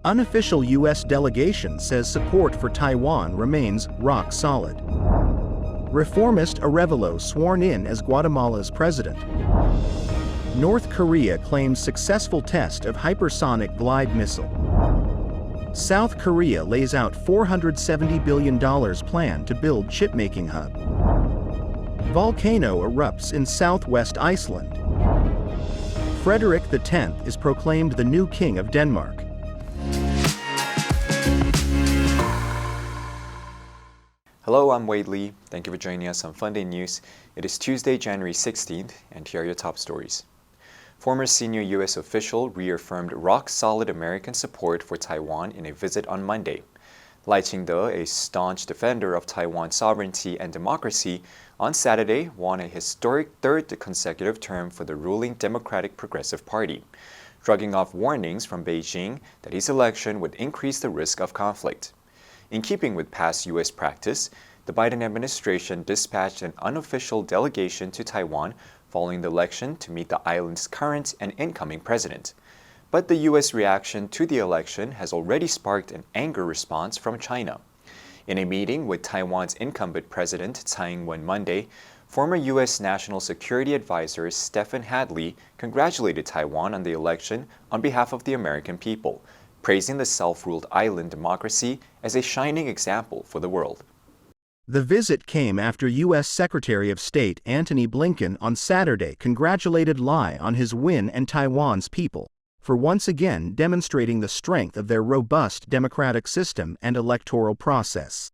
Unofficial U.S. delegation says support for Taiwan remains rock solid. Reformist Arevalo sworn in as Guatemala's president. North Korea claims successful test of hypersonic glide missile. South Korea lays out $470 billion plan to build chipmaking hub. Volcano erupts in southwest Iceland. Frederick X is proclaimed the new king of Denmark. Hello, I'm Wade Lee. Thank you for joining us on Funday News. It is Tuesday, January 16th, and here are your top stories. Former senior U.S. official reaffirmed rock-solid American support for Taiwan in a visit on Monday. Lai Ching-te, a staunch defender of Taiwan's sovereignty and democracy, on Saturday won a historic third consecutive term for the ruling Democratic Progressive Party, shrugging off warnings from Beijing that his election would increase the risk of conflict. In keeping with past U.S. practice, the Biden administration dispatched an unofficial delegation to Taiwan following the election to meet the island's current and incoming president. But the U.S. reaction to the election has already sparked an anger response from China. In a meeting with Taiwan's incumbent president Tsai Ing-wen Monday, former U.S. National Security Advisor Stephen Hadley congratulated Taiwan on the election on behalf of the American people, praising the self-ruled island democracy as a shining example for the world. The visit came after U.S. Secretary of State Antony Blinken on Saturday congratulated Lai on his win and Taiwan's people for once again demonstrating the strength of their robust democratic system and electoral process.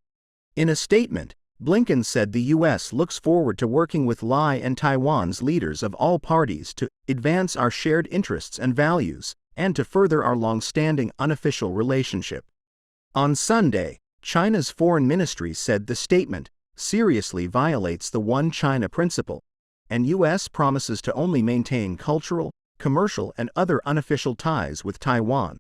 In a statement, Blinken said the U.S. looks forward to working with Lai and Taiwan's leaders of all parties to advance our shared interests and values, and to further our long-standing unofficial relationship. On Sunday, China's foreign ministry said the statement seriously violates the One China principle, and U.S. promises to only maintain cultural, commercial, and other unofficial ties with Taiwan.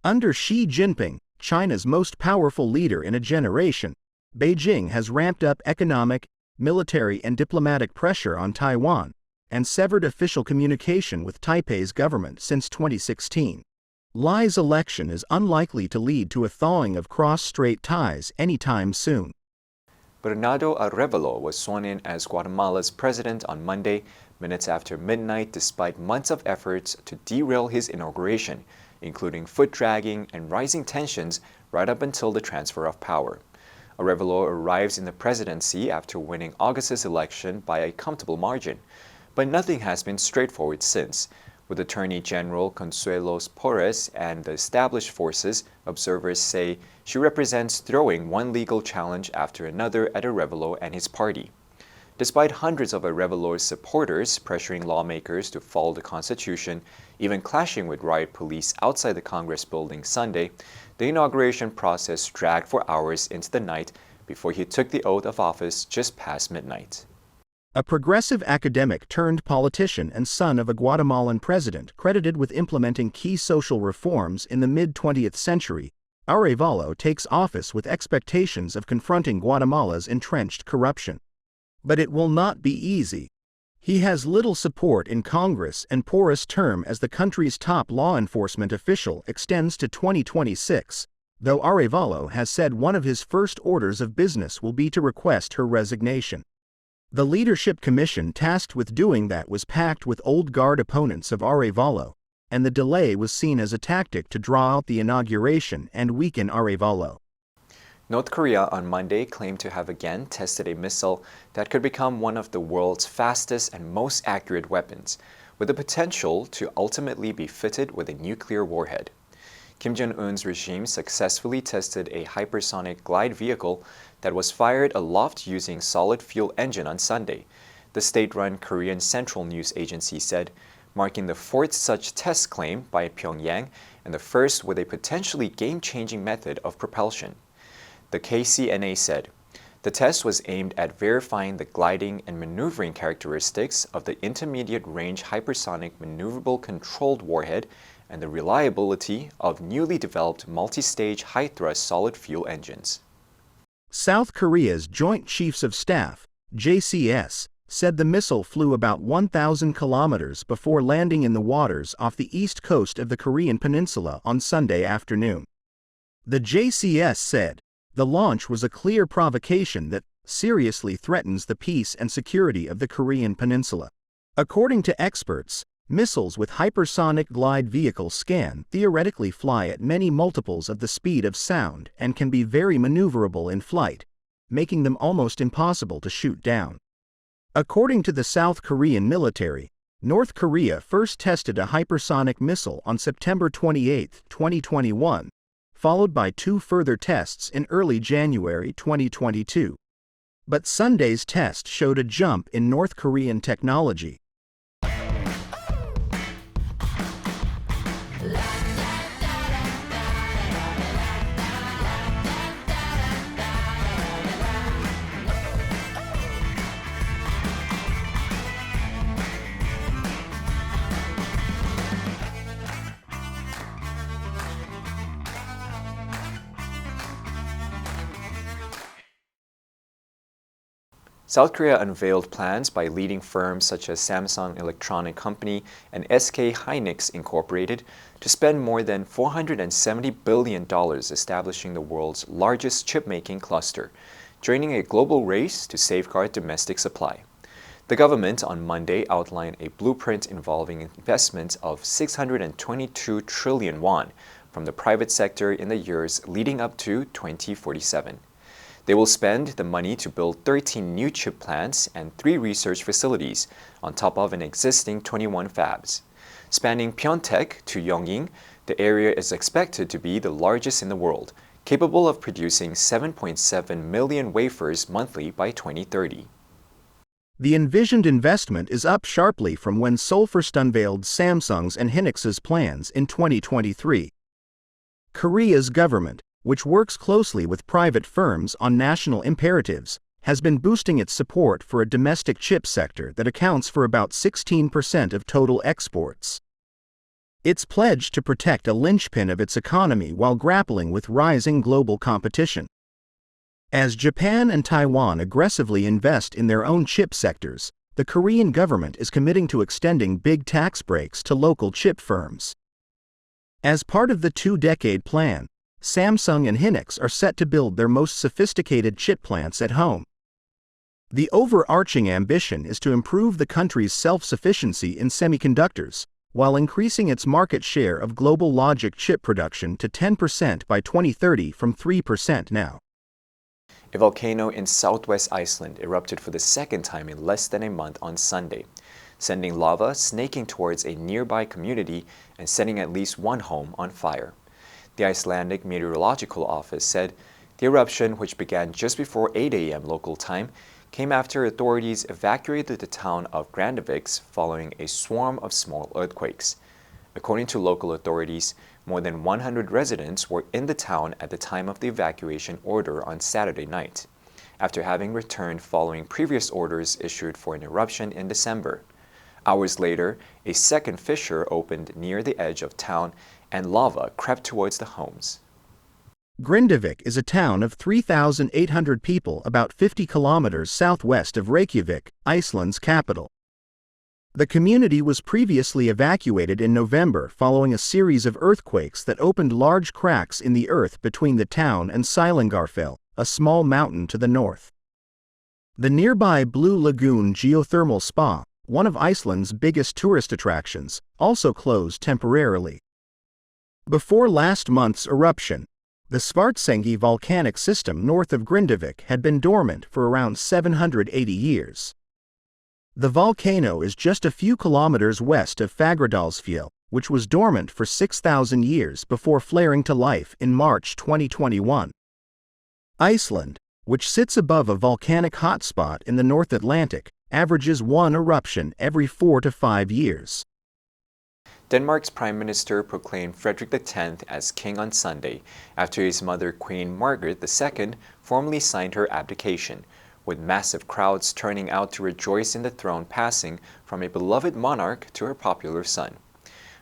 Under Xi Jinping, China's most powerful leader in a generation, Beijing has ramped up economic, military, and diplomatic pressure on Taiwan, and severed official communication with Taipei's government since 2016. Lai's election is unlikely to lead to a thawing of cross-strait ties anytime soon. Bernardo Arevalo was sworn in as Guatemala's president on Monday, minutes after midnight, despite months of efforts to derail his inauguration, including foot-dragging and rising tensions right up until the transfer of power. Arevalo arrives in the presidency after winning August's election by a comfortable margin, but nothing has been straightforward since. With Attorney General Consuelo Porras and the established forces, observers say she represents throwing one legal challenge after another at Arevalo and his party. Despite hundreds of Arevalo's supporters pressuring lawmakers to follow the Constitution, even clashing with riot police outside the Congress building Sunday, the inauguration process dragged for hours into the night before he took the oath of office just past midnight. A progressive academic turned politician and son of a Guatemalan president credited with implementing key social reforms in the mid-20th century, Arevalo takes office with expectations of confronting Guatemala's entrenched corruption. But it will not be easy. He has little support in Congress, and Porras' term as the country's top law enforcement official extends to 2026, though Arevalo has said one of his first orders of business will be to request her resignation. The Leadership Commission tasked with doing that was packed with old guard opponents of Arevalo, and the delay was seen as a tactic to draw out the inauguration and weaken Arevalo. North Korea on Monday claimed to have again tested a missile that could become one of the world's fastest and most accurate weapons, with the potential to ultimately be fitted with a nuclear warhead. Kim Jong-un's regime successfully tested a hypersonic glide vehicle that was fired aloft using solid-fuel engine on Sunday, the state-run Korean Central News Agency said, marking the fourth such test claim by Pyongyang and the first with a potentially game-changing method of propulsion. The KCNA said, the test was aimed at verifying the gliding and maneuvering characteristics of the intermediate-range hypersonic maneuverable controlled warhead and the reliability of newly developed multi-stage high-thrust solid-fuel engines. South Korea's Joint Chiefs of Staff, JCS, said the missile flew about 1,000 kilometers before landing in the waters off the east coast of the Korean peninsula on Sunday afternoon. The JCS said, "The launch was a clear provocation that seriously threatens the peace and security of the Korean peninsula." According to experts, missiles with hypersonic glide vehicles can theoretically fly at many multiples of the speed of sound and can be very maneuverable in flight, making them almost impossible to shoot down. According to the South Korean military, North Korea first tested a hypersonic missile on September 28, 2021, followed by 2 further tests in early January 2022. But Sunday's test showed a jump in North Korean technology. South Korea unveiled plans by leading firms such as Samsung Electronic Company and SK Hynix Incorporated to spend more than $470 billion establishing the world's largest chip-making cluster, joining a global race to safeguard domestic supply. The government on Monday outlined a blueprint involving investments of 622 trillion won from the private sector in the years leading up to 2047. They will spend the money to build 13 new chip plants and 3 research facilities on top of an existing 21 fabs. Spanning Pyeongtaek to Yongin, the area is expected to be the largest in the world, capable of producing 7.7 million wafers monthly by 2030. The envisioned investment is up sharply from when Seoul first unveiled Samsung's and Hynix's plans in 2023. Korea's government, which works closely with private firms on national imperatives, has been boosting its support for a domestic chip sector that accounts for about 16% of total exports. It's pledged to protect a linchpin of its economy while grappling with rising global competition. As Japan and Taiwan aggressively invest in their own chip sectors, the Korean government is committing to extending big tax breaks to local chip firms. As part of the 2-decade plan, Samsung and Hynix are set to build their most sophisticated chip plants at home. The overarching ambition is to improve the country's self-sufficiency in semiconductors, while increasing its market share of global logic chip production to 10% by 2030 from 3% now. A volcano in southwest Iceland erupted for the second time in less than a month on Sunday, sending lava snaking towards a nearby community and setting at least 1 home on fire. The Icelandic Meteorological Office said the eruption, which began just before 8 a.m. local time, came after authorities evacuated the town of Grandavik following a swarm of small earthquakes. According to local authorities, more than 100 residents were in the town at the time of the evacuation order on Saturday night, after having returned following previous orders issued for an eruption in December. Hours later, a second fissure opened near the edge of town and lava crept towards the homes. Grindavik is a town of 3,800 people about 50 kilometers southwest of Reykjavik, Iceland's capital. The community was previously evacuated in November following a series of earthquakes that opened large cracks in the earth between the town and Seilingarfell, a small mountain to the north. The nearby Blue Lagoon geothermal spa, one of Iceland's biggest tourist attractions, also closed temporarily. Before last month's eruption, the Svartsengi volcanic system north of Grindavik had been dormant for around 780 years. The volcano is just a few kilometers west of Fagradalsfjall, which was dormant for 6,000 years before flaring to life in March 2021. Iceland, which sits above a volcanic hotspot in the North Atlantic, averages 1 eruption every 4 to 5 years. Denmark's Prime Minister proclaimed Frederick X as king on Sunday after his mother Queen Margaret II formally signed her abdication, with massive crowds turning out to rejoice in the throne passing from a beloved monarch to her popular son.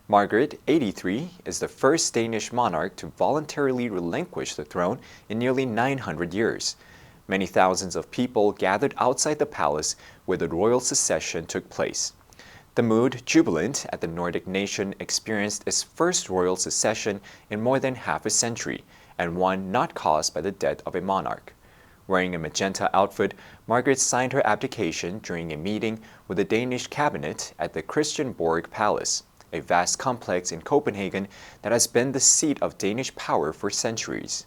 Margaret, 83, is the first Danish monarch to voluntarily relinquish the throne in nearly 900 years. Many thousands of people gathered outside the palace where the royal succession took place. The mood jubilant at the Nordic nation experienced its first royal succession in more than half a century, and one not caused by the death of a monarch. Wearing a magenta outfit, Margaret signed her abdication during a meeting with the Danish cabinet at the Christiansborg Palace, a vast complex in Copenhagen that has been the seat of Danish power for centuries.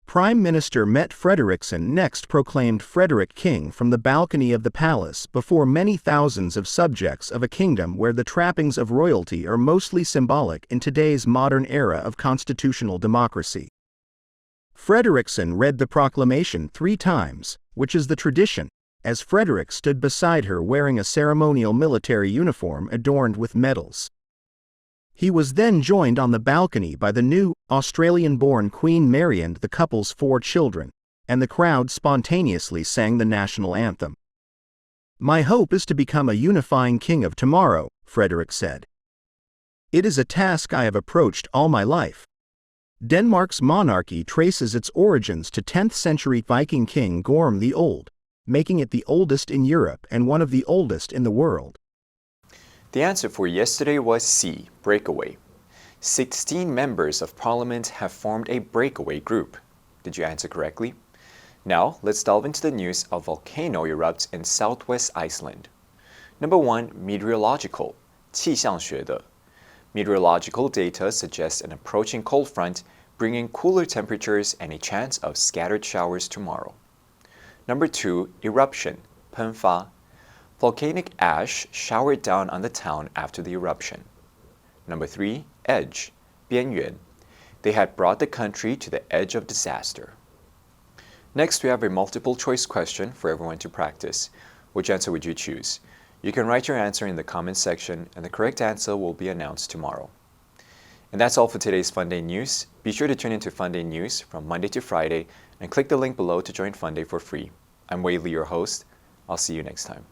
Prime Minister Mette Frederiksen next proclaimed Frederick king from the balcony of the palace before many thousands of subjects of a kingdom where the trappings of royalty are mostly symbolic in today's modern era of constitutional democracy. Frederiksen read the proclamation 3 times, which is the tradition, as Frederick stood beside her wearing a ceremonial military uniform adorned with medals. He was then joined on the balcony by the new, Australian-born Queen Mary and the couple's 4 children, and the crowd spontaneously sang the national anthem. "My hope is to become a unifying king of tomorrow," Frederick said. "It is a task I have approached all my life." Denmark's monarchy traces its origins to 10th century Viking king Gorm the Old, making it the oldest in Europe and one of the oldest in the world. The answer for yesterday was C, breakaway. 16 members of parliament have formed a breakaway group. Did you answer correctly? Now, let's delve into the news of volcano erupts in southwest Iceland. Number 1, meteorological, 气象学的. Meteorological data suggests an approaching cold front, bringing cooler temperatures and a chance of scattered showers tomorrow. Number 2, eruption, 喷发. Volcanic ash showered down on the town after the eruption. Number 3, edge, 边缘. They had brought the country to the edge of disaster. Next, we have a multiple choice question for everyone to practice. Which answer would you choose? You can write your answer in the comments section, and the correct answer will be announced tomorrow. And that's all for today's Funday News. Be sure to tune into Funday News from Monday to Friday, and click the link below to join Funday for free. I'm Wei Li, your host. I'll see you next time.